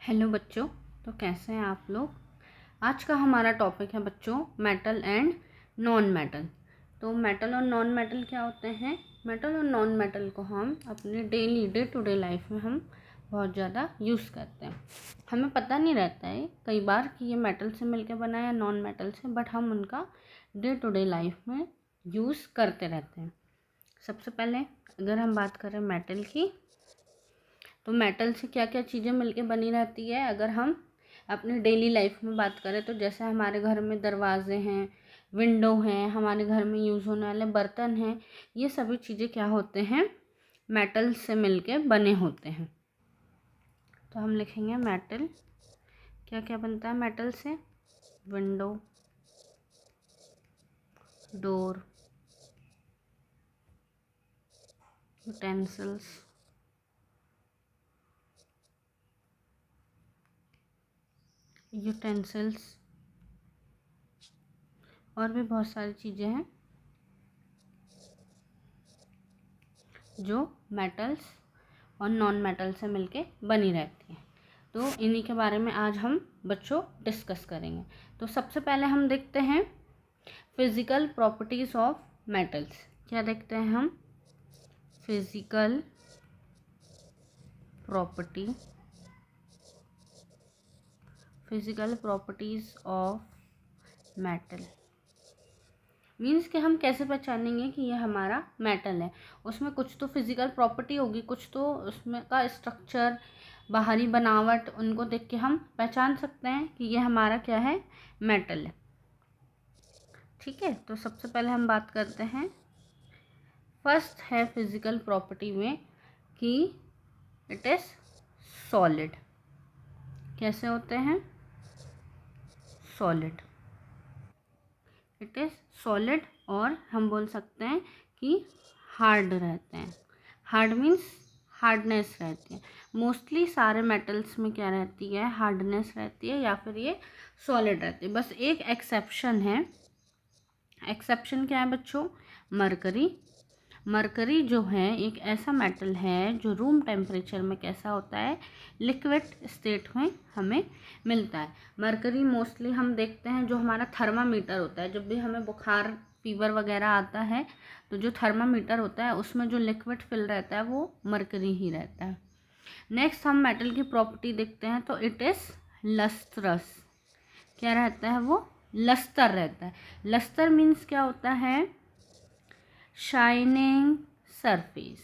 Hello बच्चों। तो कैसे हैं आप लोग। आज का हमारा टॉपिक है बच्चों मेटल एंड नॉन मेटल। तो मेटल और नॉन मेटल क्या होते हैं। मेटल और नॉन मेटल को हम अपने डे टू डे लाइफ में हम बहुत ज़्यादा यूज़ करते हैं। हमें पता नहीं रहता है कई बार कि ये मेटल से मिलकर बना है या नॉन मेटल से, बट हम उनका डे टू डे लाइफ में यूज़ करते रहते हैं। सबसे पहले अगर हम बात करें मेटल की, तो मेटल से क्या क्या चीज़ें मिलके बनी रहती है। अगर हम अपनी डेली लाइफ में बात करें तो जैसे हमारे घर में दरवाजे हैं, विंडो हैं, हमारे घर में यूज़ होने वाले बर्तन हैं, ये सभी चीज़ें क्या होते हैं, मेटल से मिलके बने होते हैं। तो हम लिखेंगे मेटल, क्या क्या बनता है मेटल से। विंडो, डोर, यूटेंसिल्स, और भी बहुत सारी चीज़ें हैं जो मेटल्स और नॉन मेटल से मिलके बनी रहती हैं। तो इन्हीं के बारे में आज हम बच्चों डिस्कस करेंगे। तो सबसे पहले हम देखते हैं फिज़िकल प्रॉपर्टीज़ ऑफ मेटल्स। क्या देखते हैं हम, physical properties of metal means कि हम कैसे पहचानेंगे कि ये हमारा मेटल है। उसमें कुछ तो फिज़िकल प्रॉपर्टी होगी, कुछ तो उसमें का स्ट्रक्चर, बाहरी बनावट, उनको देख के हम पहचान सकते हैं कि ये हमारा क्या है, मेटल है। ठीक है, तो सबसे पहले हम बात करते हैं, फर्स्ट है फिज़िकल प्रॉपर्टी में कि इट इज़ सॉलिड। कैसे होते हैं, सॉलिड, इट इज़ सॉलिड। और हम बोल सकते हैं कि हार्ड रहते हैं। हार्ड मीन्स हार्डनेस रहती है। मोस्टली सारे मेटल्स में क्या रहती है, हार्डनेस रहती है या फिर ये सॉलिड रहती है। बस एक एक्सेप्शन है। एक्सेप्शन क्या है बच्चों, मरकरी। मरकरी जो है एक ऐसा मेटल है जो रूम टेम्परेचर में कैसा होता है, लिक्विड स्टेट में हमें मिलता है। मरकरी मोस्टली हम देखते हैं जो हमारा थर्मामीटर होता है, जब भी हमें बुखार फीवर वगैरह आता है तो जो थर्मामीटर होता है उसमें जो लिक्विड फिल रहता है वो मरकरी ही रहता है। नेक्स्ट हम मेटल की प्रॉपर्टी देखते हैं, तो इट इज़ लस्ट्रस। क्या रहता है वो, लस्तर रहता है। लस्तर मीन्स क्या होता है, shining surface.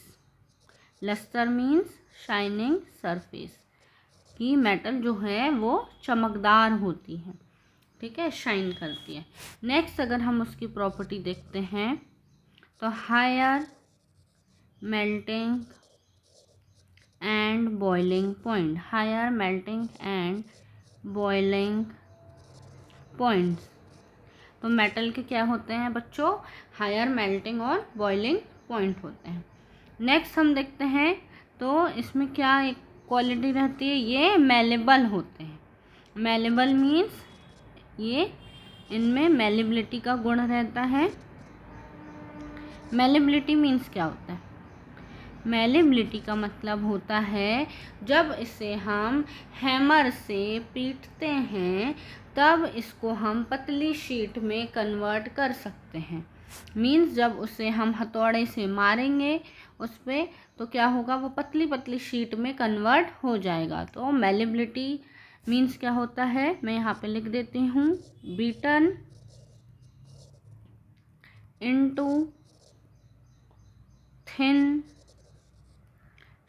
Luster means shining surface, कि मेटल जो है वो चमकदार होती है, ठीक है, शाइन करती है। नेक्स्ट अगर हम उसकी प्रॉपर्टी देखते हैं तो higher melting and boiling point. Higher melting and boiling points, तो मेटल के क्या होते हैं बच्चों, हायर मेल्टिंग और बॉइलिंग पॉइंट होते हैं। नेक्स्ट हम देखते हैं तो इसमें क्या एक क्वालिटी रहती है, ये मेलेबल होते हैं। मेलेबल मीन्स ये इनमें मेलेबिलिटी का गुण रहता है। मेलेबिलिटी मीन्स क्या होता है, मेलेबिलिटी का मतलब होता है जब इसे हम हैमर से पीटते हैं तब इसको हम पतली शीट में कन्वर्ट कर सकते हैं। मीन्स जब उसे हम हथौड़े से मारेंगे उस पर तो क्या होगा, वो पतली पतली शीट में कन्वर्ट हो जाएगा। तो मेलेबिलिटी मीन्स क्या होता है, मैं यहाँ पे लिख देती हूँ, beaten into thin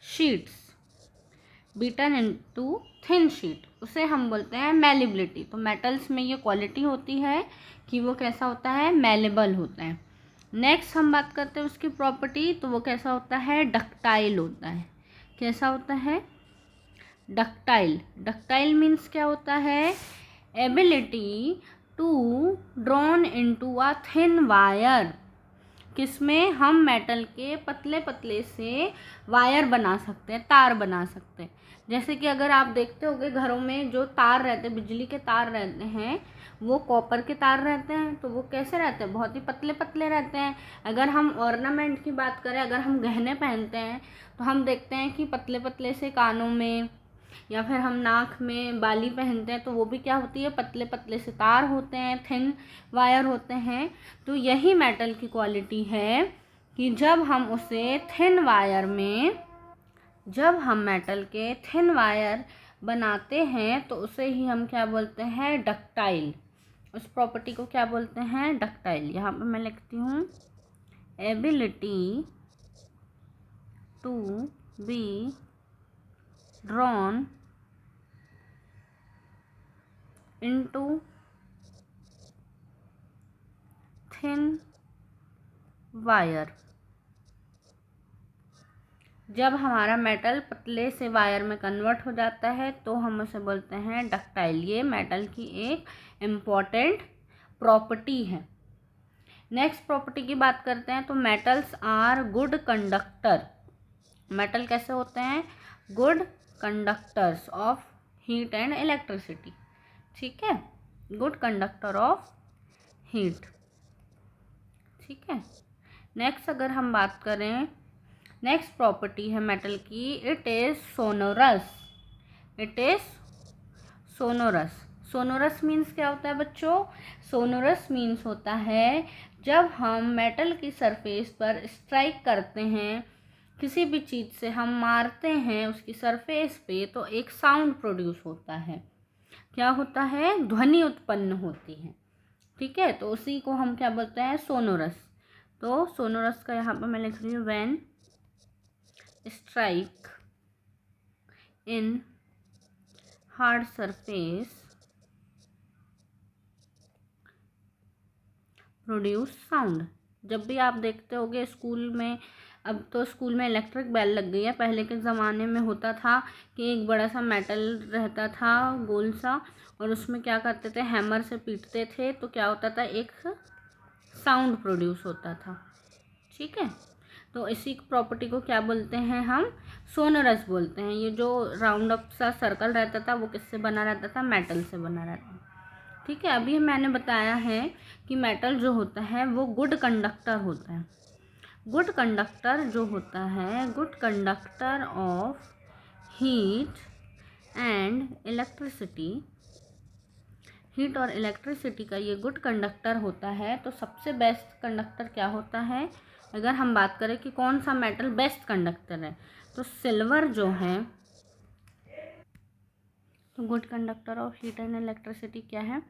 sheets. Beaten into thin sheet, उसे हम बोलते हैं मेलेबिलिटी। तो मेटल्स में ये क्वालिटी होती है कि वो कैसा होता है, मेलेबल होता है। नेक्स्ट हम बात करते हैं उसकी प्रॉपर्टी, तो वो कैसा होता है, डक्टाइल होता है। कैसा होता है, डक्टाइल। डक्टाइल मीन्स क्या होता है, ability to drawn into a thin wire. किसमें, हम मेटल के पतले पतले से वायर बना सकते हैं, तार बना सकते हैं। जैसे कि अगर आप देखते होंगे घरों में जो तार रहते हैं, बिजली के तार रहते हैं, वो कॉपर के तार रहते हैं। तो वो कैसे रहते हैं, बहुत ही पतले पतले रहते हैं। अगर हम ऑर्नामेंट की बात करें, अगर हम गहने पहनते हैं तो हम देखते हैं कि पतले पतले से कानों में या फिर हम नाक में बाली पहनते हैं तो वो भी क्या होती है, पतले पतले से तार होते हैं, थिन वायर होते हैं। तो यही मेटल की क्वालिटी है कि जब हम मेटल के थिन वायर बनाते हैं तो उसे ही हम क्या बोलते हैं, डक्टाइल। उस प्रॉपर्टी को क्या बोलते हैं, डक्टाइल। यहाँ पे मैं लिखती हूँ ability to be drawn into thin wire. जब हमारा मेटल पतले से वायर में कन्वर्ट हो जाता है तो हम उसे बोलते हैं डक्टाइल। ये मेटल की एक इम्पॉर्टेंट प्रॉपर्टी है। नेक्स्ट प्रॉपर्टी की बात करते हैं तो metals are good conductor. Metal कैसे होते हैं, good conductors of heat and electricity. ठीक है, गुड कंडक्टर ऑफ हीट। ठीक है, नेक्स्ट अगर हम बात करें, नेक्स्ट प्रॉपर्टी है मेटल की, it is sonorous. It is sonorous. Sonorous means क्या होता है बच्चों, सोनोरस मीन्स होता है जब हम मेटल की सरफेस पर स्ट्राइक करते हैं, किसी भी चीज़ से हम मारते हैं उसकी सरफेस पे, तो एक साउंड प्रोड्यूस होता है। क्या होता है, ध्वनि उत्पन्न होती है। ठीक है, तो उसी को हम क्या बोलते हैं, सोनोरस। तो सोनोरस का यहाँ पर मैं लिख रही हूँ, when strike in hard surface produce sound. जब भी आप देखते होगे स्कूल में, अब तो स्कूल में इलेक्ट्रिक बेल लग गई है, पहले के ज़माने में होता था कि एक बड़ा सा मेटल रहता था गोल सा, और उसमें क्या करते थे, हैमर से पीटते थे तो क्या होता था, एक साउंड प्रोड्यूस होता था। ठीक है, तो इसी प्रॉपर्टी को क्या बोलते हैं हम, सोनोरस बोलते हैं। ये जो राउंड अप सा सर्कल रहता था वो किससे बना रहता था, मेटल से बना रहता था। ठीक है, अभी मैंने बताया है कि मेटल जो होता है वो गुड कंडक्टर होता है। गुड कंडक्टर जो होता है, good conductor of heat and electricity, heat और इलेक्ट्रिसिटी का ये गुड कंडक्टर होता है। तो सबसे बेस्ट कंडक्टर क्या होता है, अगर हम बात करें कि कौन सा मेटल बेस्ट कंडक्टर है, तो सिल्वर जो है, तो good conductor of heat and electricity क्या है,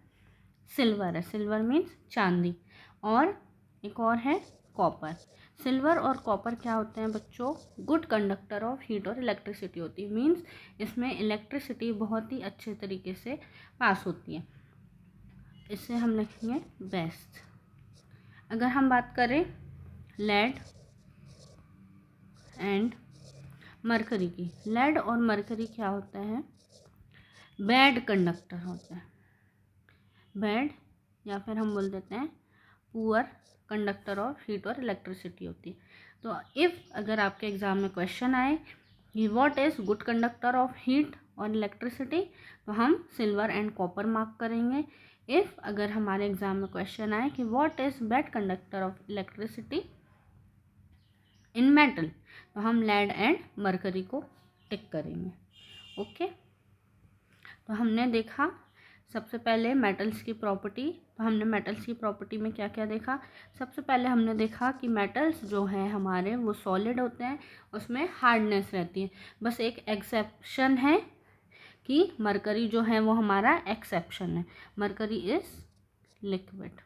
सिल्वर है। सिल्वर मीन्स चांदी। और एक और है कॉपर। सिल्वर और कॉपर क्या होते हैं बच्चों, गुड कंडक्टर ऑफ हीट और इलेक्ट्रिसिटी होती है। मीन्स इसमें इलेक्ट्रिसिटी बहुत ही अच्छे तरीके से पास होती है। इससे हम लिखेंगे बेस्ट। अगर हम बात करें लेड एंड मरकरी की, लेड और मरकरी क्या होता है, बैड कंडक्टर होता है। बैड या फिर हम बोल देते हैं पुअर कंडक्टर ऑफ हीट और इलेक्ट्रिसिटी होती है। तो इफ़ अगर आपके एग्ज़ाम में क्वेश्चन आए कि what is good conductor of heat और इलेक्ट्रिसिटी, तो हम सिल्वर एंड कॉपर मार्क करेंगे। इफ़ अगर हमारे एग्ज़ाम में क्वेश्चन आए कि what is bad conductor of electricity in metal, तो हम लेड एंड मरकरी को टिक करेंगे। ओके, तो हमने देखा सबसे पहले मेटल्स की प्रॉपर्टी। तो हमने मेटल्स की प्रॉपर्टी में क्या क्या देखा, सबसे पहले हमने देखा कि मेटल्स जो हैं हमारे वो सॉलिड होते हैं, उसमें हार्डनेस रहती है। बस एक एक्सेप्शन है कि मरकरी जो है वो हमारा एक्सेप्शन है, मरकरी इज़ लिक्विड।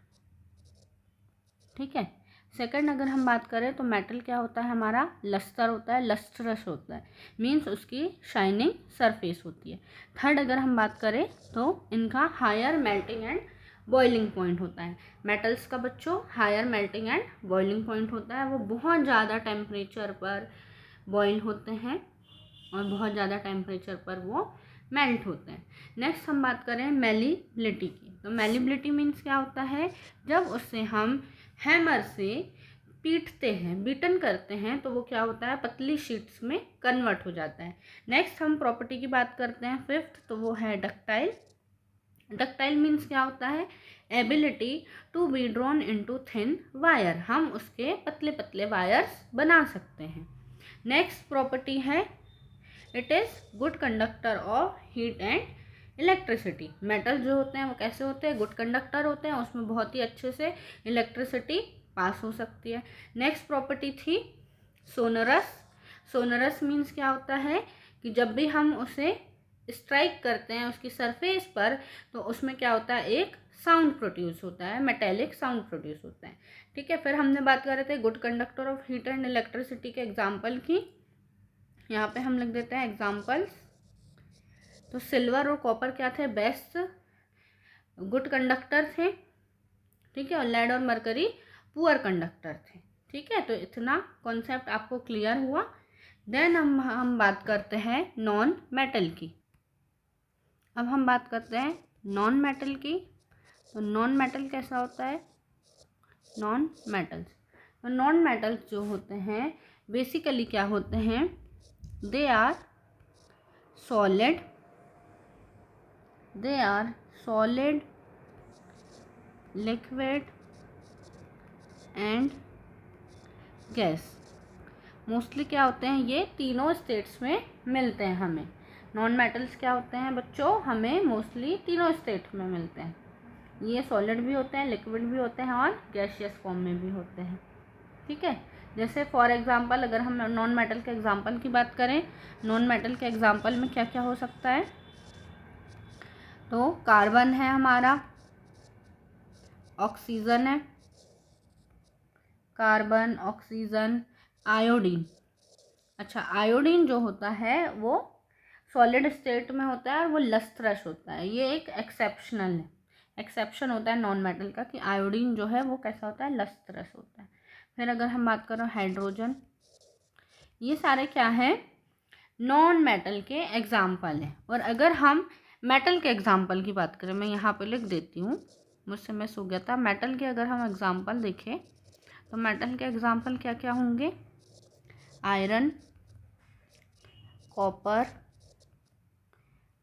ठीक है, सेकंड अगर हम बात करें तो मेटल क्या होता है हमारा, लस्टर होता है, लस्ट्रस होता है, मीन्स उसकी शाइनिंग सरफेस होती है। थर्ड अगर हम बात करें तो इनका higher melting and boiling point होता है। मेटल्स का बच्चों higher melting and boiling point होता है, वो बहुत ज़्यादा टेम्परेचर पर बॉइल होते हैं और बहुत ज़्यादा टेम्परेचर पर वो मेल्ट होते हैं। नेक्स्ट हम बात करें मेलिबिलिटी की, तो मेलिबिलिटी मीन्स क्या होता है, जब उससे हम हैमर से पीटते हैं, बीटन करते हैं, तो वो क्या होता है, पतली शीट्स में कन्वर्ट हो जाता है। नेक्स्ट हम प्रॉपर्टी की बात करते हैं फिफ्थ, तो वो है डक्टाइल। डक्टाइल मीन्स क्या होता है, ability to be drawn into thin wire, हम उसके पतले पतले वायर्स बना सकते हैं। नेक्स्ट प्रॉपर्टी है it is good conductor of heat and electricity. Metal जो होते हैं वो कैसे होते हैं, गुड कंडक्टर होते हैं, उसमें बहुत ही अच्छे से इलेक्ट्रिसिटी पास हो सकती है। नेक्स्ट प्रॉपर्टी थी सोनरस। सोनरस मीन्स क्या होता है कि जब भी हम उसे स्ट्राइक करते हैं उसकी सरफेस पर, तो उसमें क्या होता है, एक साउंड प्रोड्यूस होता है, मेटेलिक साउंड प्रोड्यूस होता है। ठीक है, फिर हमने बात कर रहे थे good conductor of heat and electricity के एग्जाम्पल की। यहाँ पे हम लिख देते हैं एग्जाम्पल्स। तो सिल्वर और कॉपर क्या थे, बेस्ट गुड कंडक्टर थे। ठीक है, और लेड और मरकरी पुअर कंडक्टर थे। ठीक है, तो इतना कॉन्सेप्ट आपको क्लियर हुआ। देन हम बात करते हैं नॉन मेटल की। अब हम बात करते हैं नॉन मेटल की। तो नॉन मेटल कैसा होता है, नॉन मेटल्स। तो नॉन मेटल्स जो होते हैं बेसिकली क्या होते हैं, they are solid, liquid and gas. Mostly क्या होते हैं, ये तीनों स्टेट्स में मिलते हैं हमें। नॉन मेटल्स क्या होते हैं बच्चों, हमें मोस्टली तीनों स्टेट में मिलते हैं। ये सॉलिड भी होते हैं, लिक्विड भी होते हैं और गैसियस फॉर्म में भी होते हैं। ठीक है, जैसे फॉर एग्जांपल अगर हम नॉन मेटल के एग्जांपल की बात करें, नॉन मेटल के एग्जांपल में क्या क्या हो सकता है, तो कार्बन है हमारा, ऑक्सीजन है, कार्बन, ऑक्सीजन, आयोडीन। अच्छा, आयोडीन जो होता है वो सॉलिड स्टेट में होता है और वो लस्ट्रस होता है। ये एक एक्सेप्शन होता है नॉन मेटल का कि आयोडीन जो है वो कैसा होता है, लस्ट्रस होता है। फिर अगर हम बात करें हाइड्रोजन, ये सारे क्या है, नॉन मेटल के एग्जाम्पल हैं। और अगर हम मेटल के एग्जाम्पल की बात करें, मैं यहाँ पे लिख देती हूँ, मुझसे मिस हो गया था। मेटल के अगर हम एग्जाम्पल देखें तो मेटल के एग्जाम्पल क्या क्या होंगे, आयरन, कॉपर,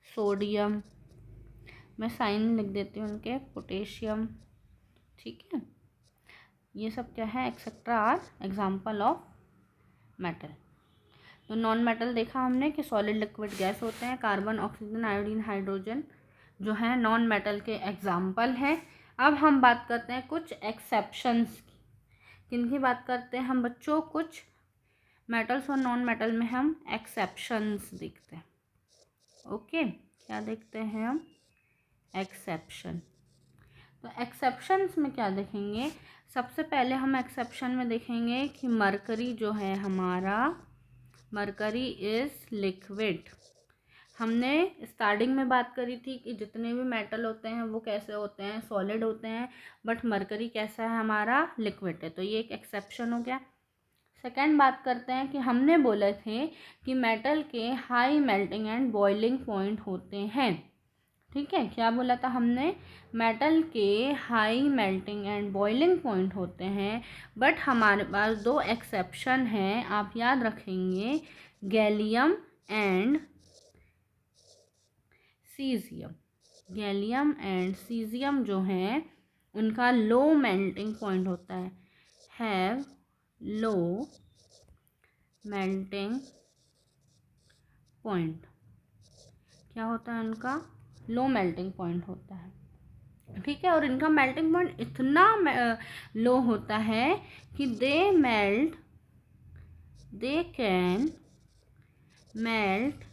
सोडियम, मैं साइन लिख देती हूँ उनके, पोटेशियम। ठीक है, ये सब क्या है, etcetera are example of metal. तो नॉन मेटल देखा हमने कि सॉलिड, लिक्विड, गैस होते हैं। कार्बन, ऑक्सीजन, आयोडीन, हाइड्रोजन जो है नॉन मेटल के एग्जाम्पल हैं। अब हम बात करते हैं कुछ एक्सेप्शंस की। किन की बात करते हैं हम बच्चों, कुछ मेटल्स और नॉन मेटल में हम एक्सेप्शंस देखते हैं। ओके, क्या देखते हैं हम, एक्सेप्शन। तो एक्सेप्शंस में क्या देखेंगे, सबसे पहले हम एक्सेप्शन में देखेंगे कि मरकरी जो है हमारा, मरकरी इज़ लिक्विड। हमने स्टार्टिंग में बात करी थी कि जितने भी मेटल होते हैं वो कैसे होते हैं, सॉलिड होते हैं, बट मरकरी कैसा है हमारा, लिक्विड है। तो ये एक एक्सेप्शन हो गया। सेकेंड बात करते हैं कि हमने बोले थे कि मेटल के high melting and boiling point होते हैं। ठीक है, क्या बोला था हमने, मेटल के high melting and boiling point होते हैं, बट हमारे पास दो एक्सेप्शन हैं, आप याद रखेंगे, gallium and caesium. Gallium and caesium जो हैं उनका लो मेल्टिंग पॉइंट होता है, हैव लो मेल्टिंग पॉइंट। क्या होता है उनका, लो मेल्टिंग पॉइंट होता है। ठीक है, और इनका मेल्टिंग पॉइंट इतना लो होता है कि they can melt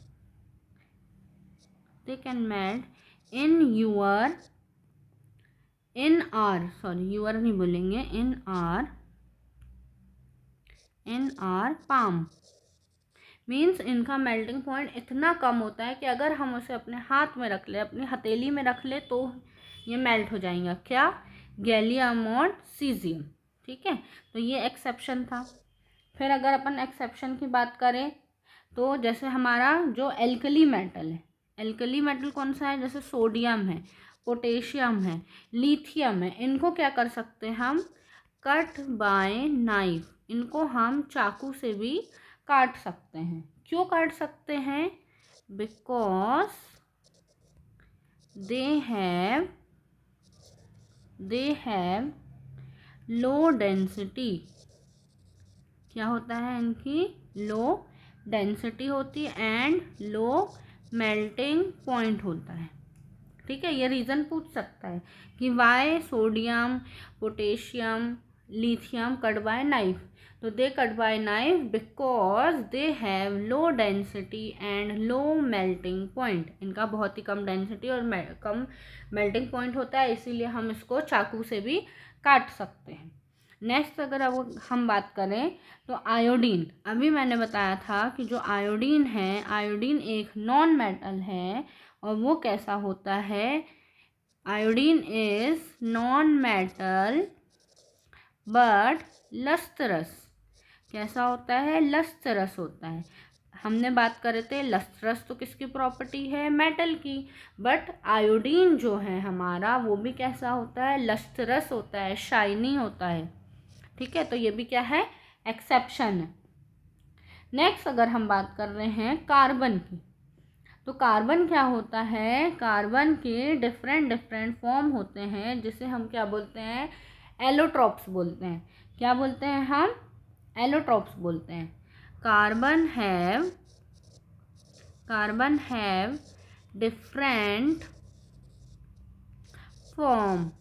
in our sorry your नहीं बोलेंगे, इन आर पाम। मीन्स इनका मेल्टिंग पॉइंट इतना कम होता है कि अगर हम उसे अपने हाथ में रख ले, अपनी हथेली में रख ले, तो ये मेल्ट हो जाएगा। क्या, गैलियम और सीजियम। ठीक है, तो ये एक्सेप्शन था। फिर अगर अपन एक्सेप्शन की बात करें तो जैसे हमारा जो एल्कली मेटल है, एल्कली मेटल कौन सा है, जैसे सोडियम है, पोटेशियम है, लिथियम है, इनको क्या कर सकते हैं हम, कट बाय नाइफ, इनको हम चाकू से भी काट सकते हैं। क्यों काट सकते हैं, because they have low density. क्या होता है इनकी, लो डेंसिटी होती है एंड लो मेल्टिंग पॉइंट होता है। ठीक है, ये रीज़न पूछ सकता है कि why sodium, potassium, lithium cut by knife. तो they cut by knife because they have low density and low melting point. इनका बहुत ही कम डेंसिटी और कम मेल्टिंग पॉइंट होता है, इसीलिए हम इसको चाकू से भी काट सकते हैं। नेक्स्ट अगर अब हम बात करें तो आयोडीन। अभी मैंने बताया था कि जो आयोडीन है, आयोडीन एक नॉन मेटल है और वो कैसा होता है, iodine is non metal but lustrous. कैसा होता है, लस्ट्रस होता है। हमने बात करे थे लस्ट्रस तो किसकी प्रॉपर्टी है, मेटल की, बट आयोडीन जो है हमारा वो भी कैसा होता है, लस्ट्रस होता है, शाइनी होता है। ठीक है, तो ये भी क्या है, एक्सेप्शन है। नेक्स्ट अगर हम बात कर रहे हैं कार्बन की, तो कार्बन क्या होता है, कार्बन के डिफरेंट डिफरेंट फॉर्म होते हैं जिसे हम क्या बोलते हैं, एलोट्रॉप्स बोलते हैं। क्या बोलते हैं हम, एलोट्रॉप्स बोलते हैं। Carbon have different form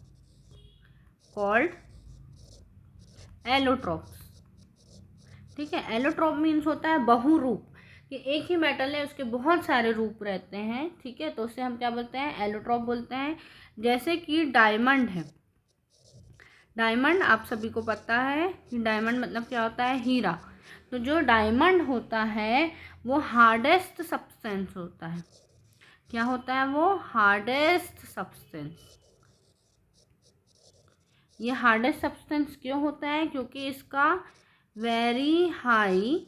called allotropes. ठीक है, एलोट्रॉप मीन्स होता है बहुरूप, कि एक ही मेटल है उसके बहुत सारे रूप रहते हैं। ठीक है, तो उसे हम क्या बोलते हैं, एलोट्रॉप बोलते हैं। जैसे कि डायमंड है, डायमंड आप सभी को पता है कि डायमंड मतलब क्या होता है, हीरा। तो जो डायमंड होता है वो हार्डेस्ट सब्सटेंस होता है। क्या होता है वो, हार्डेस्ट सब्सटेंस। ये हार्डेस्ट सब्सटेंस क्यों होता है, क्योंकि इसका very high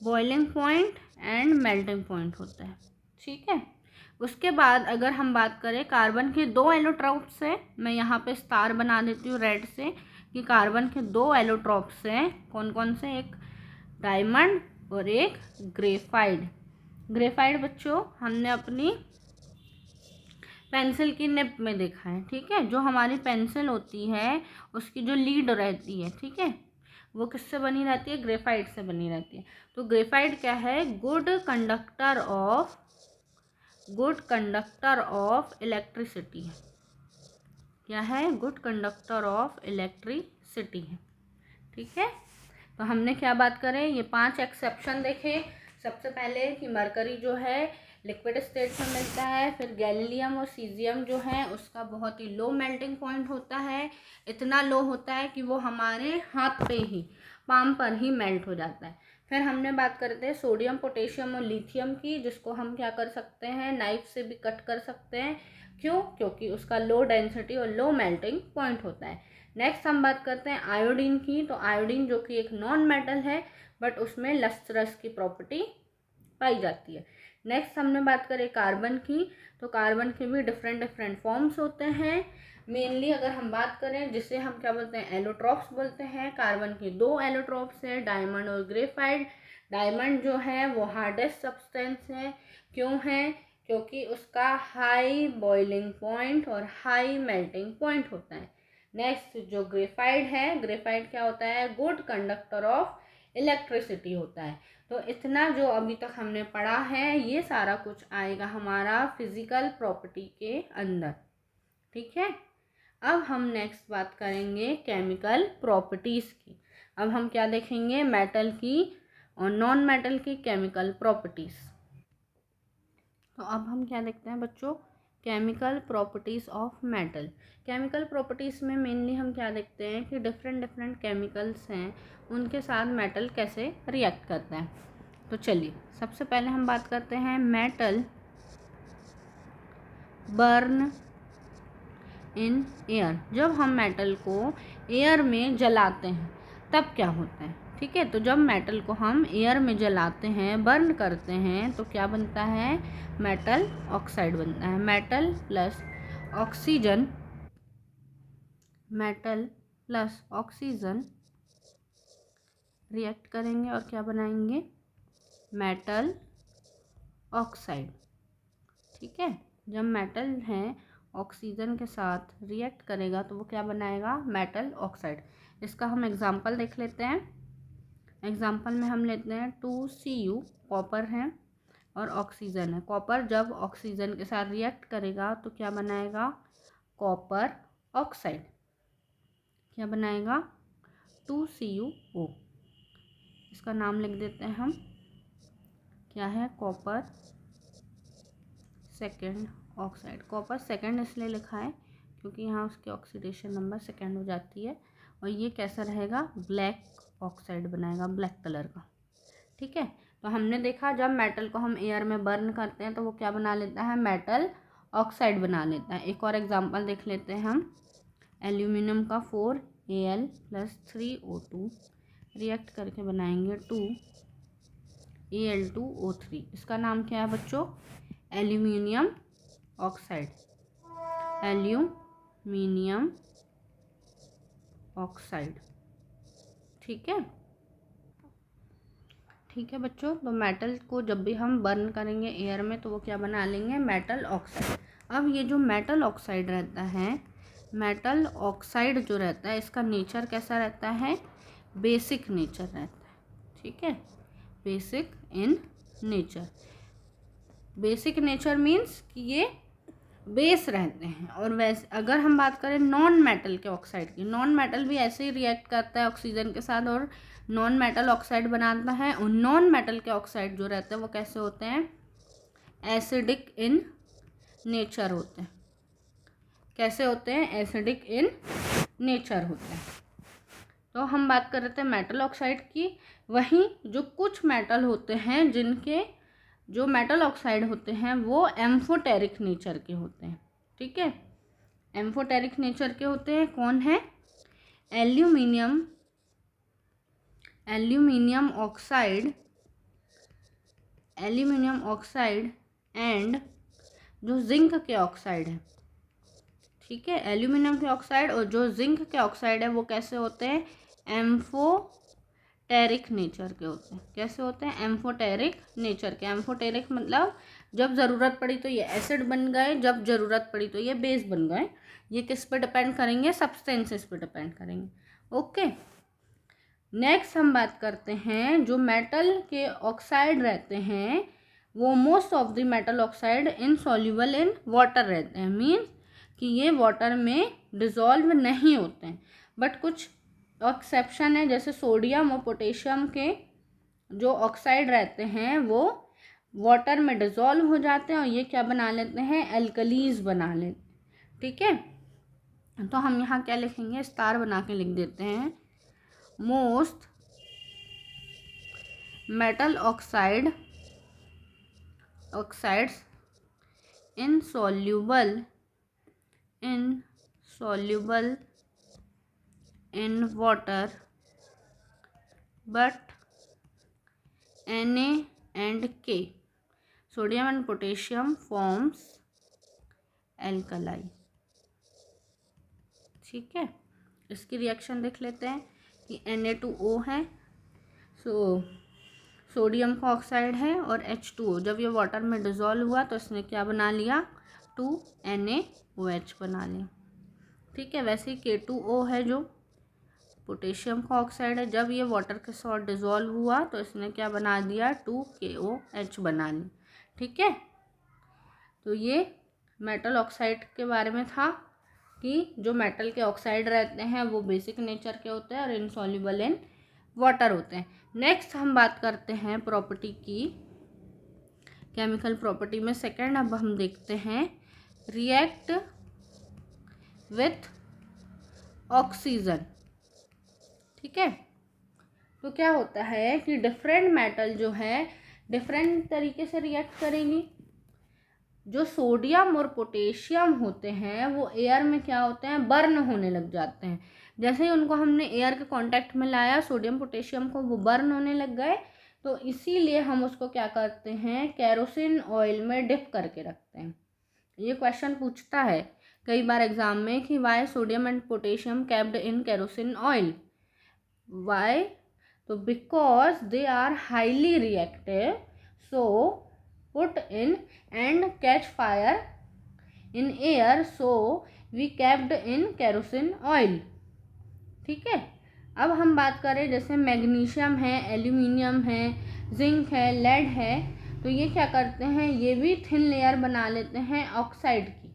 boiling point and melting point होता है। ठीक है, उसके बाद अगर हम बात करें कार्बन के दो एलोट्रॉप्स से, मैं यहाँ पे स्टार बना देती हूँ रेड से, कि कार्बन के दो एलोट्रॉप्स हैं, कौन कौन से, एक डायमंड और एक ग्रेफाइड। ग्रेफाइड बच्चों हमने अपनी पेंसिल की निब में देखा है। ठीक है, जो हमारी पेंसिल होती है उसकी जो लीड रहती है, ठीक है, वो किससे बनी रहती है, ग्रेफाइट से बनी रहती है। तो ग्रेफाइट क्या है, गुड कंडक्टर ऑफ इलेक्ट्रिसिटी है। क्या है, गुड कंडक्टर ऑफ इलेक्ट्रिसिटी है। ठीक है, तो हमने क्या बात करें, ये 5 एक्सेप्शन देखे। सबसे पहले कि मरकरी जो है लिक्विड स्टेट में मिलता है, फिर गैलीलियम और सीजियम जो है उसका बहुत ही लो मेल्टिंग पॉइंट होता है, इतना लो होता है कि वो हमारे हाथ पे ही, पाम पर ही मेल्ट हो जाता है। फिर हमने बात करते हैं सोडियम, पोटेशियम और लिथियम की, जिसको हम क्या कर सकते हैं, नाइफ से भी कट कर सकते हैं। क्यों, क्योंकि उसका लो डेंसिटी और लो मेल्टिंग पॉइंट होता है। नेक्स्ट हम बात करते हैं आयोडीन की। तो आयोडीन जो कि एक नॉन मेटल है बट उसमें लस्ट्रस की प्रॉपर्टी पाई जाती है। नेक्स्ट हमने बात करें कार्बन की, तो कार्बन के भी डिफरेंट डिफरेंट फॉर्म्स होते हैं। मेनली अगर हम बात करें, जिसे हम क्या बोलते हैं, एलोट्रॉप्स बोलते हैं। कार्बन के दो एलोट्रॉप्स हैं, डायमंड और ग्रेफाइट। डायमंड जो है वो हार्डेस्ट सब्सटेंस है। क्यों है, क्योंकि उसका हाई बॉइलिंग पॉइंट और हाई मेल्टिंग पॉइंट होता है। नेक्स्ट जो ग्रेफाइट है, ग्रेफाइट क्या होता है, गुड कंडक्टर ऑफ इलेक्ट्रिसिटी होता है। तो इतना जो अभी तक हमने पढ़ा है ये सारा कुछ आएगा हमारा फिजिकल प्रॉपर्टी के अंदर। ठीक है, अब हम नेक्स्ट बात करेंगे केमिकल प्रॉपर्टीज़ की। अब हम क्या देखेंगे, मेटल की और नॉन मेटल की केमिकल प्रॉपर्टीज़। तो अब हम क्या देखते हैं बच्चों, chemical properties of metal. Chemical properties में मेनली हम क्या देखते हैं कि डिफरेंट डिफरेंट केमिकल्स हैं, उनके साथ मेटल कैसे रिएक्ट करता है। तो चलिए सबसे पहले हम बात करते हैं मेटल बर्न इन एयर। जब हम मेटल को एयर में जलाते हैं तब क्या होता है। ठीक है, तो जब मेटल को हम एयर में जलाते हैं, बर्न करते हैं, तो क्या बनता है, मेटल ऑक्साइड बनता है। मेटल प्लस ऑक्सीजन रिएक्ट करेंगे और क्या बनाएंगे, मेटल ऑक्साइड। ठीक है, जब मेटल है ऑक्सीजन के साथ रिएक्ट करेगा तो वो क्या बनाएगा, मेटल ऑक्साइड। इसका हम एग्जांपल देख लेते हैं। एग्जाम्पल में हम लेते हैं 2Cu, कॉपर है और ऑक्सीजन है। कॉपर जब ऑक्सीजन के साथ रिएक्ट करेगा तो क्या बनाएगा, कॉपर ऑक्साइड। क्या बनाएगा, 2CuO। इसका नाम लिख देते हैं हम, क्या है, copper second oxide. Copper second इसलिए लिखा है क्योंकि यहाँ उसकी ऑक्सीडेशन नंबर सेकेंड हो जाती है। और ये कैसा रहेगा, ब्लैक ऑक्साइड बनाएगा, ब्लैक कलर का। ठीक है, तो हमने देखा जब मेटल को हम एयर में बर्न करते हैं तो वो क्या बना लेता है, मेटल ऑक्साइड बना लेता है। एक और एग्जांपल देख लेते हैं हम, एल्यूमिनियम का 4Al + 3O2 रिएक्ट करके बनाएंगे 2Al2O3। इसका नाम क्या है बच्चों, एल्यूमिनियम ऑक्साइड, एल्यूमिनियम ऑक्साइड। ठीक है, ठीक है बच्चों। तो मेटल को जब भी हम बर्न करेंगे एयर में तो वो क्या बना लेंगे, मेटल ऑक्साइड। अब ये जो मेटल ऑक्साइड रहता है, मेटल ऑक्साइड जो रहता है इसका नेचर कैसा रहता है, बेसिक नेचर रहता है। ठीक है, basic in nature. Basic nature means कि ये बेस रहते हैं। और वैसे अगर हम बात करें नॉन मेटल के ऑक्साइड की, नॉन मेटल भी ऐसे ही रिएक्ट करता है ऑक्सीजन के साथ और नॉन मेटल ऑक्साइड बनाता है। और नॉन मेटल के ऑक्साइड जो रहते हैं वो कैसे होते हैं, एसिडिक इन नेचर होते हैं। कैसे होते हैं, एसिडिक इन नेचर होते हैं। तो हम बात कर रहे थे मेटल ऑक्साइड की। वहीं जो कुछ मेटल होते हैं जिनके जो मेटल ऑक्साइड होते हैं वो एम्फोटेरिक नेचर के होते हैं। ठीक है, एम्फोटेरिक नेचर के होते हैं। कौन है, एल्यूमिनियम ऑक्साइड एंड जो जिंक के ऑक्साइड है। ठीक है, एल्यूमिनियम के ऑक्साइड और जो जिंक के ऑक्साइड है वो कैसे होते हैं, एम्फोटेरिक नेचर के होते हैं। कैसे होते हैं, एम्फोटेरिक नेचर के। एम्फोटेरिक मतलब जब ज़रूरत पड़ी तो ये एसिड बन गए, जब ज़रूरत पड़ी तो ये बेस बन गए। ये किस पे डिपेंड करेंगे, सब्सटेंसेस पे डिपेंड करेंगे। ओके, नेक्स्ट हम बात करते हैं जो मेटल के ऑक्साइड रहते हैं वो most of the metal oxide insoluble in water रहते हैं। मीन्स कि ये वाटर में डिज़ोल्व नहीं होते हैं। बट कुछ एक्सेप्शन है, जैसे सोडियम और पोटेशियम के जो ऑक्साइड रहते हैं वो वाटर में डिज़ोल्व हो जाते हैं और ये क्या बना लेते हैं, एल्कलीज बना लेते हैं। ठीक है, तो हम यहाँ क्या लिखेंगे, स्टार बना के लिख देते हैं, most metal oxides insoluble in water but Na and K, sodium and potassium forms alkali। ठीक है, इसकी रिएक्शन देख लेते हैं कि Na2O है, सोडियम का ऑक्साइड है, और H2O जब ये वाटर में डिज़ोल्व हुआ तो इसने क्या बना लिया, 2NaOH बना लिया। ठीक है, वैसे ही K2O है जो पोटेशियम का ऑक्साइड है, जब ये वाटर के साथ डिज़ोल्व हुआ तो इसने क्या बना दिया, 2KOH बना ली। ठीक है, तो ये मेटल ऑक्साइड के बारे में था कि जो मेटल के ऑक्साइड रहते हैं वो बेसिक नेचर के होते हैं और इनसॉल्युबल इन वाटर होते हैं। नेक्स्ट हम बात करते हैं प्रॉपर्टी की, केमिकल प्रॉपर्टी में सेकंड अब हम देखते हैं रिएक्ट विथ ऑक्सीजन। ठीक है, तो क्या होता है कि डिफरेंट मेटल जो है डिफरेंट तरीके से रिएक्ट करेंगी। जो सोडियम और पोटेशियम होते हैं वो एयर में क्या होते हैं, बर्न होने लग जाते हैं। जैसे ही उनको हमने एयर के कांटेक्ट में लाया, सोडियम पोटेशियम को, वो बर्न होने लग गए। तो इसीलिए हम उसको क्या करते हैं, केरोसिन ऑयल में डिप करके रखते हैं। ये क्वेश्चन पूछता है कई बार एग्जाम में कि why sodium and potassium kept in kerosene oil. Why, तो because they are highly reactive, so put in and catch fire in air, so we kept in kerosene oil। ठीक है, अब हम बात करें जैसे मैग्नीशियम है, एल्यूमिनियम है, जिंक है, लेड है, तो ये क्या करते हैं, ये भी थिन लेयर बना लेते हैं ऑक्साइड की।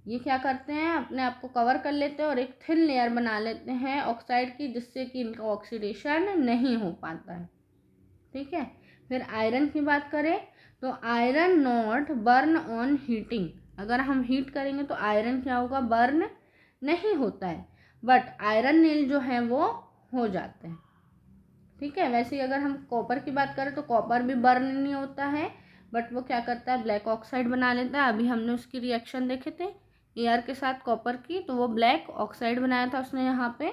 ये क्या करते हैं, अपने आप को कवर कर लेते हैं और एक थिन लेयर बना लेते हैं ऑक्साइड की, जिससे कि इनका ऑक्सीडेशन नहीं हो पाता है। ठीक है। फिर आयरन की बात करें तो iron not burn on heating. अगर हम हीट करेंगे तो आयरन क्या होगा, बर्न नहीं होता है, बट आयरन नील जो है वो हो जाते हैं। ठीक है। वैसे ही अगर हम कॉपर की बात करें तो कॉपर भी बर्न नहीं होता है, बट वो क्या करता है, ब्लैक ऑक्साइड बना लेता है। अभी हमने उसकी रिएक्शन देखे थे एयर के साथ कॉपर की, तो वो ब्लैक ऑक्साइड बनाया था उसने यहाँ पे।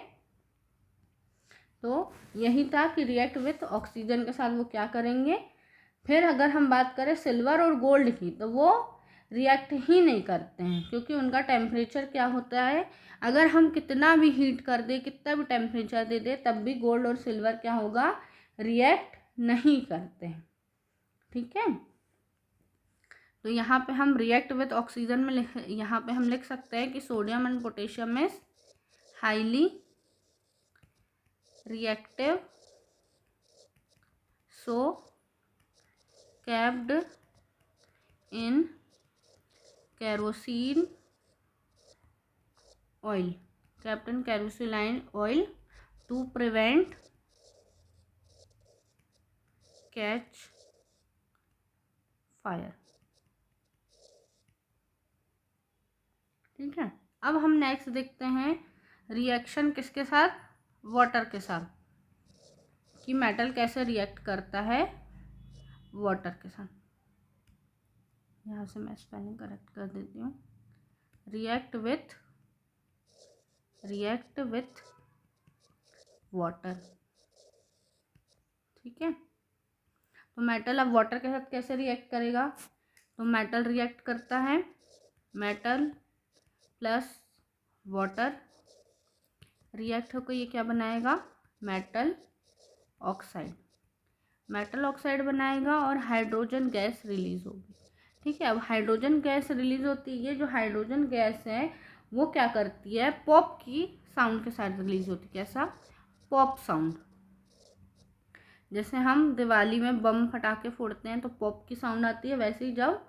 तो यही था कि रिएक्ट विथ ऑक्सीजन के साथ वो क्या करेंगे। फिर अगर हम बात करें सिल्वर और गोल्ड की, तो वो रिएक्ट ही नहीं करते हैं, क्योंकि उनका टेम्परेचर क्या होता है, अगर हम कितना भी हीट कर दे, कितना भी टेम्परेचर दे दे, तब भी गोल्ड और सिल्वर क्या होगा, रिएक्ट नहीं करते हैं। ठीक है। तो यहाँ पे हम रिएक्ट विथ ऑक्सीजन में यहाँ पे हम लिख सकते हैं कि sodium and potassium is highly reactive, so kept in kerosene oil, kept in kerosene oil to prevent catch fire। ठीक है। अब हम नेक्स्ट देखते हैं रिएक्शन किसके साथ, वाटर के साथ, कि मेटल कैसे रिएक्ट करता है वाटर के साथ। यहाँ से मैं स्पेलिंग करेक्ट कर देती हूँ, रिएक्ट विथ वाटर। ठीक है। तो मेटल अब वाटर के साथ कैसे रिएक्ट करेगा, तो मेटल रिएक्ट करता है, मेटल प्लस वाटर रिएक्ट होकर ये क्या बनाएगा, मेटल ऑक्साइड। मेटल ऑक्साइड बनाएगा और हाइड्रोजन गैस रिलीज होगी। ठीक है। अब हाइड्रोजन गैस रिलीज होती है, ये जो हाइड्रोजन गैस है वो क्या करती है, पॉप की साउंड के साथ रिलीज होती है। कैसा, पॉप साउंड। जैसे हम दिवाली में बम फटाके फोड़ते हैं तो पॉप की साउंड आती है, वैसे ही जब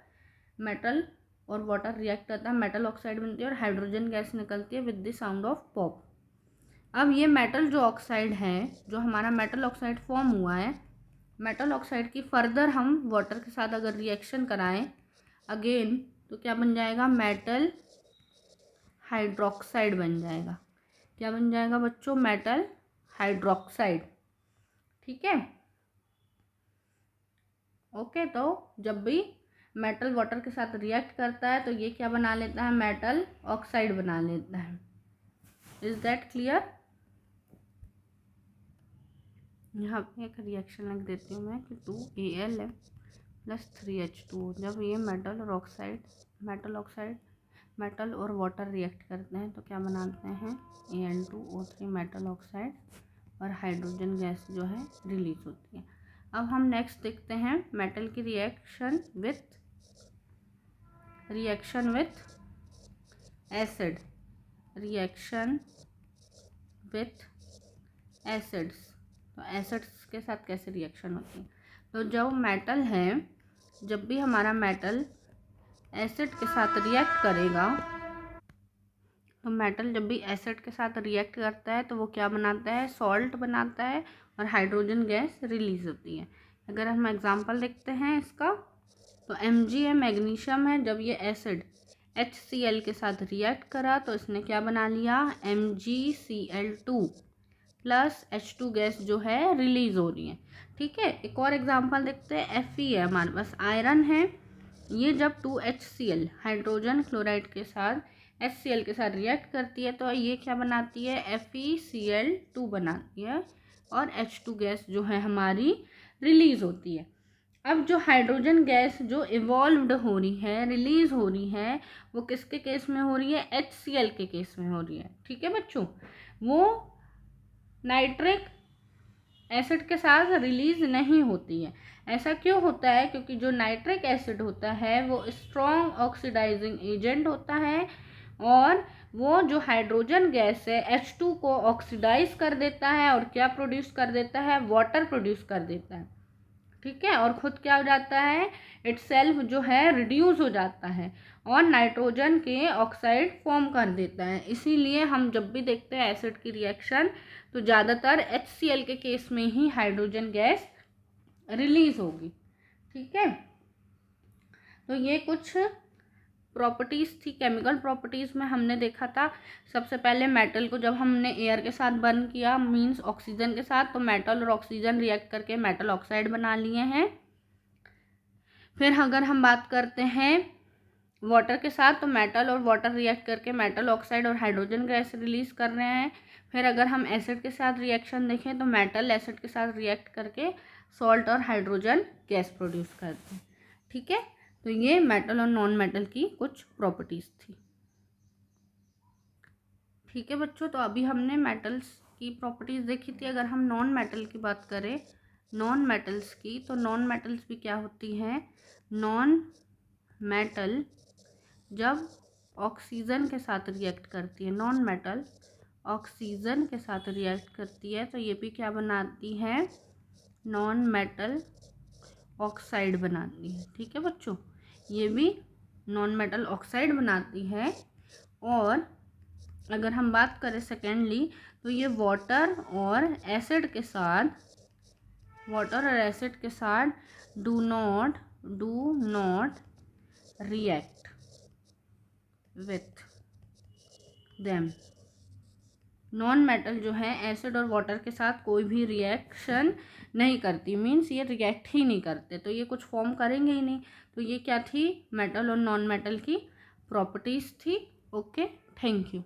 मेटल और वाटर रिएक्ट करता है, मेटल ऑक्साइड बनती है और हाइड्रोजन गैस निकलती है with the sound of pop. अब ये मेटल जो ऑक्साइड है, जो हमारा मेटल ऑक्साइड फॉर्म हुआ है, मेटल ऑक्साइड की फर्दर हम वाटर के साथ अगर रिएक्शन कराएं अगेन, तो क्या बन जाएगा, मेटल हाइड्रोक्साइड बन जाएगा। क्या बन जाएगा बच्चों, मेटल हाइड्रोक्साइड। ठीक है। ओके। तो जब भी मेटल वाटर के साथ रिएक्ट करता है तो ये क्या बना लेता है, मेटल ऑक्साइड बना लेता है। Is that clear. यहाँ पे एक रिएक्शन लिख देती हूँ मैं कि 2Al प्लस 3H2। जब ये मेटल और वाटर रिएक्ट करते हैं तो क्या बनाते हैं, An2O3 मेटल ऑक्साइड, और हाइड्रोजन गैस जो है रिलीज होती है। अब हम नेक्स्ट देखते हैं मेटल की reaction with acid, reaction with acids. तो एसिड्स के साथ कैसे रिएक्शन होती है, तो जब मेटल है, जब भी हमारा मेटल एसिड के साथ रिएक्ट करेगा, तो मेटल जब भी एसिड के साथ रिएक्ट करता है तो वो क्या बनाता है, सॉल्ट बनाता है और हाइड्रोजन गैस रिलीज होती है। अगर हम एग्जांपल देखते हैं इसका, तो Mg है, मैग्नीशियम है, जब ये एसिड HCl के साथ रिएक्ट करा तो इसने क्या बना लिया, MgCl2 प्लस H2 गैस जो है रिलीज हो रही है। ठीक है। एक और एग्जांपल देखते हैं, Fe है हमारे पास, आयरन है, ये जब 2HCl हाइड्रोजन क्लोराइड के साथ HCl के साथ रिएक्ट करती है तो ये क्या बनाती है, FeCl2 बनाती है और H2 गैस जो है हमारी रिलीज होती है। अब जो हाइड्रोजन गैस जो इवॉल्व्ड हो रही है, रिलीज हो रही है, वो किसके केस में हो रही है, HCl के केस में हो रही है। ठीक है बच्चों। वो नाइट्रिक एसिड के साथ रिलीज नहीं होती है। ऐसा क्यों होता है, क्योंकि जो नाइट्रिक एसिड होता है वो स्ट्रॉन्ग ऑक्सीडाइजिंग एजेंट होता है और वो जो हाइड्रोजन गैस है H2 को ऑक्सीडाइज कर देता है और क्या प्रोड्यूस कर देता है, वाटर प्रोड्यूस कर देता है, ठीक है। और खुद क्या हो जाता है, इटसेल्फ जो है रिड्यूस हो जाता है और नाइट्रोजन के ऑक्साइड फॉर्म कर देता है। इसीलिए हम जब भी देखते हैं एसिड की रिएक्शन तो ज़्यादातर HCl के केस में ही हाइड्रोजन गैस रिलीज होगी, ठीक है। तो ये कुछ प्रॉपर्टीज़ थी, केमिकल प्रॉपर्टीज़ में हमने देखा था। सबसे पहले मेटल को जब हमने एयर के साथ बर्न किया, मींस ऑक्सीजन के साथ, तो मेटल और ऑक्सीजन रिएक्ट करके मेटल ऑक्साइड बना लिए हैं। फिर अगर हम बात करते हैं वाटर के साथ, तो मेटल और वाटर रिएक्ट करके मेटल ऑक्साइड और हाइड्रोजन गैस रिलीज कर रहे हैं। फिर अगर हम एसिड के साथ रिएक्शन देखें तो मेटल एसिड के साथ रिएक्ट करके सॉल्ट और हाइड्रोजन गैस प्रोड्यूस करते हैं, ठीक है। तो ये मेटल और नॉन मेटल की कुछ प्रॉपर्टीज़ थी, ठीक है बच्चों। तो अभी हमने मेटल्स की प्रॉपर्टीज़ देखी थी। अगर हम नॉन मेटल की बात करें, नॉन मेटल्स की, तो नॉन मेटल्स भी क्या होती हैं, नॉन मेटल जब ऑक्सीजन के साथ रिएक्ट करती है, नॉन मेटल ऑक्सीजन के साथ रिएक्ट करती है, तो ये भी क्या बनाती है, नॉन मेटल ऑक्साइड बनाती है, ठीक है बच्चों। ये भी नॉन मेटल ऑक्साइड बनाती है। और अगर हम बात करें सेकेंडली, तो ये वाटर और एसिड के साथ do not react with them. Non metal जो है एसिड और वाटर के साथ कोई भी रिएक्शन नहीं करती, मीन्स ये रिएक्ट ही नहीं करते, तो ये कुछ फॉर्म करेंगे ही नहीं। तो ये क्या थी, मेटल और नॉन मेटल की प्रॉपर्टीज़ थी। Okay, thank you.